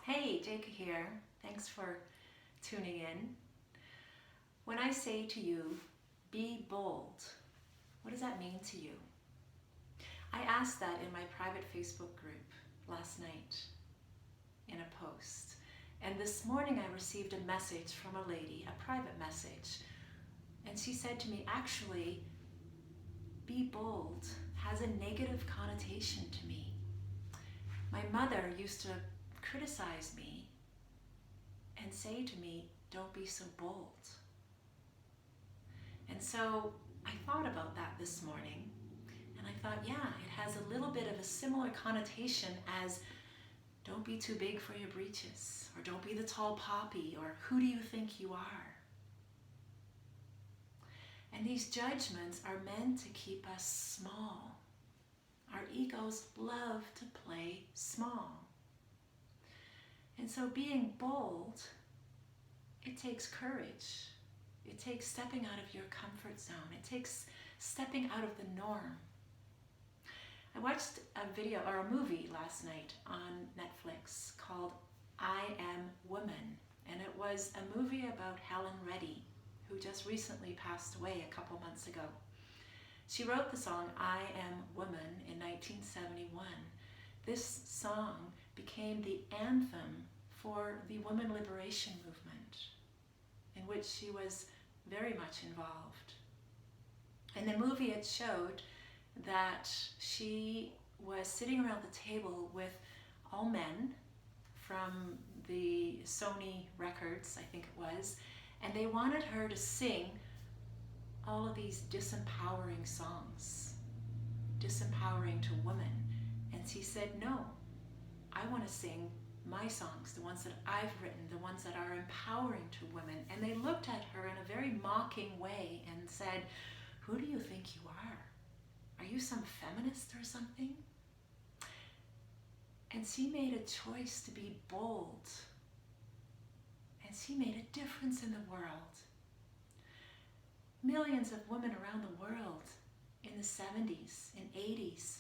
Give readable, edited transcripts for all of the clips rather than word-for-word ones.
Hey, Jake here. Thanks for tuning in. When I say to you, be bold, what does that mean to you? I asked that in my private Facebook group last night in a post. And this morning I received a message from a lady, a private message. And she said to me, actually, be bold has a negative connotation to me. My mother used to criticize me and say to me, don't be so bold. And so I thought about that this morning, and I thought, yeah, it has a little bit of a similar connotation as don't be too big for your britches, or don't be the tall poppy, or who do you think you are? And these judgments are meant to keep us small. Our egos love to play small. And so being bold, it takes courage. It takes stepping out of your comfort zone. It takes stepping out of the norm. I watched a video or a movie last night on Netflix called I Am Woman. And it was a movie about Helen Reddy, who just recently passed away a couple months ago. She wrote the song I Am Woman in 1971. This song became the anthem for the women liberation movement, in which she was very much involved. In the movie, it showed that she was sitting around the table with all men from the Sony Records, I think it was, and they wanted her to sing all of these disempowering songs, disempowering to women. And she said, no, I want to sing my songs, the ones that I've written, the ones that are empowering to women. And they looked at her in a very mocking way and said, who do you think you are? Are you some feminist or something? And she made a choice to be bold. And she made a difference in the world. Millions of women around the world in the 70s and 80s,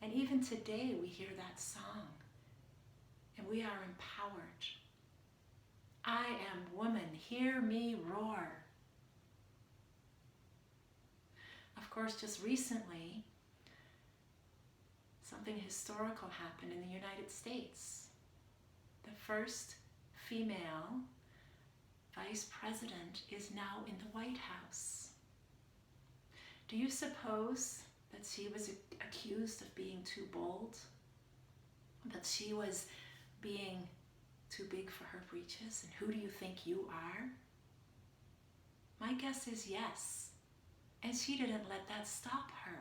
and even today we hear that song. And we are empowered. I am woman, hear me roar. Of course, just recently, something historical happened in the United States. The first female vice president is now in the White House. Do you suppose that she was accused of being too bold? That she was being too big for her britches? And who do you think you are? My guess is yes. And she didn't let that stop her.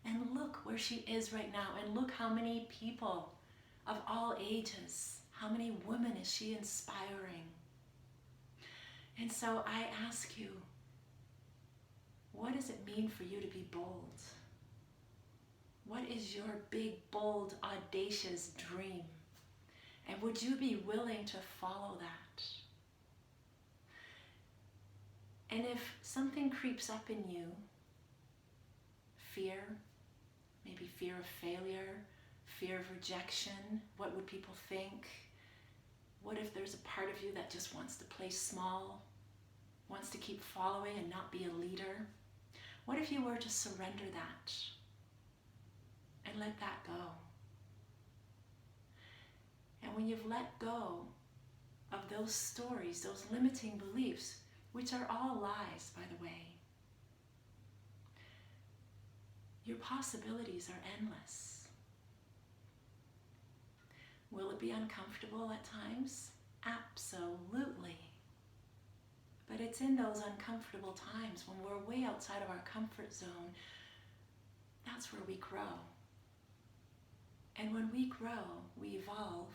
And look where she is right now. And look how many people of all ages, how many women is she inspiring? And so I ask you, what does it mean for you to be bold? What is your big, bold, audacious dream? And would you be willing to follow that? And if something creeps up in you, fear, maybe fear of failure, fear of rejection, what would people think? What if there's a part of you that just wants to play small, wants to keep following and not be a leader? What if you were to surrender that and let that go? And when you've let go of those stories, those limiting beliefs, which are all lies, by the way, your possibilities are endless. Will it be uncomfortable at times? Absolutely. But it's in those uncomfortable times when we're way outside of our comfort zone, that's where we grow. And when we grow, we evolve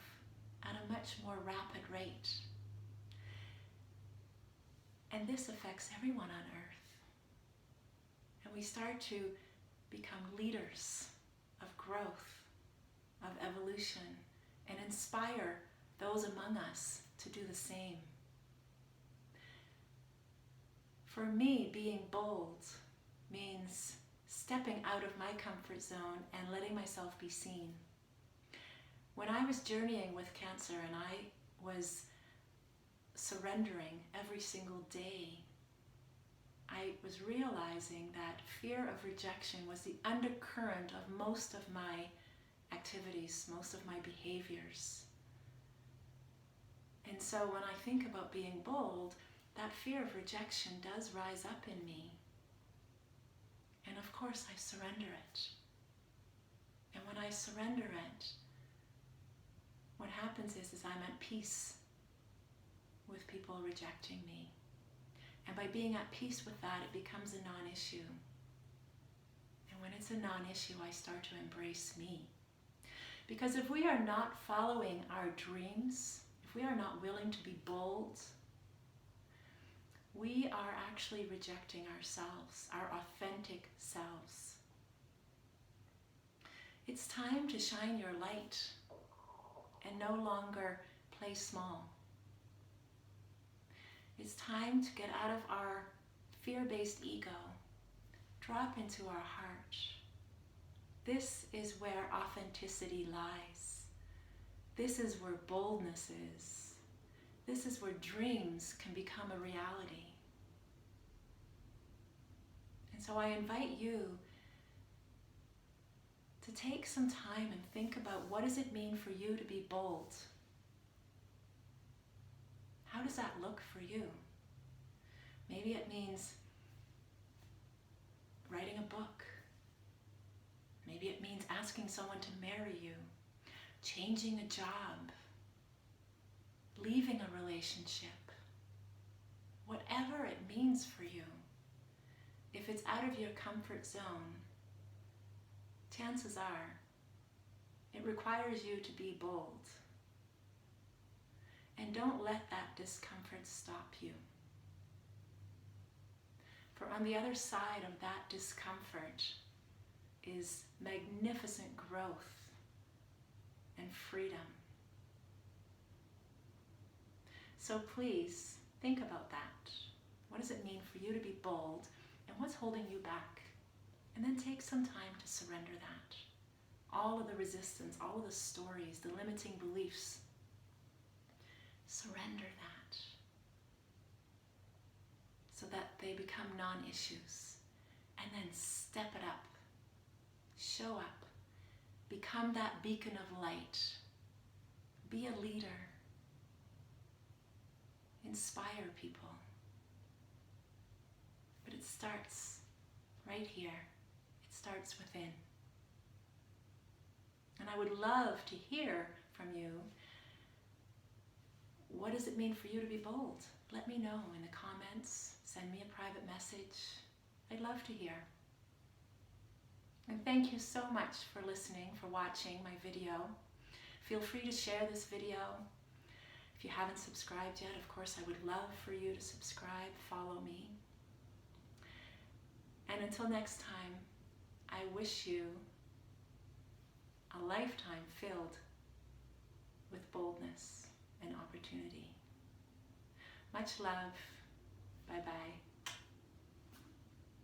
at a much more rapid rate. And this affects everyone on earth. And we start to become leaders of growth, of evolution, and inspire those among us to do the same. For me, being bold means stepping out of my comfort zone and letting myself be seen. When I was journeying with cancer and I was surrendering every single day, I was realizing that fear of rejection was the undercurrent of most of my activities, most of my behaviors. And so when I think about being bold, that fear of rejection does rise up in me. And of course I surrender it. And when I surrender it, what happens is I'm at peace with people rejecting me. And by being at peace with that, it becomes a non-issue. And when it's a non-issue, I start to embrace me. Because if we are not following our dreams, if we are not willing to be bold, we are actually rejecting ourselves, our authentic selves. It's time to shine your light and no longer play small. It's time to get out of our fear-based ego, drop into our heart. This is where authenticity lies. This is where boldness is. This is where dreams can become a reality. And so I invite you to take some time and think about, what does it mean for you to be bold? How does that look for you? Maybe it means writing a book. Maybe it means asking someone to marry you, changing a job, leaving a relationship. Whatever it means for you, if it's out of your comfort zone, chances are it requires you to be bold. And don't let that discomfort stop you. For on the other side of that discomfort is magnificent growth and freedom. So please think about that. What does it mean for you to be bold, and what's holding you back? And then take some time to surrender that. All of the resistance, all of the stories, the limiting beliefs. Surrender that so that they become non-issues. And then step it up. Show up. Become that beacon of light. Be a leader. Inspire people. But it starts right here. It starts within. And I would love to hear from you. What does it mean for you to be bold? Let me know in the comments. Send me a private message. I'd love to hear. And thank you so much for listening, for watching my video. Feel free to share this video. If you haven't subscribed yet, of course, I would love for you to subscribe, follow me. And until next time, I wish you a lifetime filled with boldness and opportunity. Much love. Bye-bye.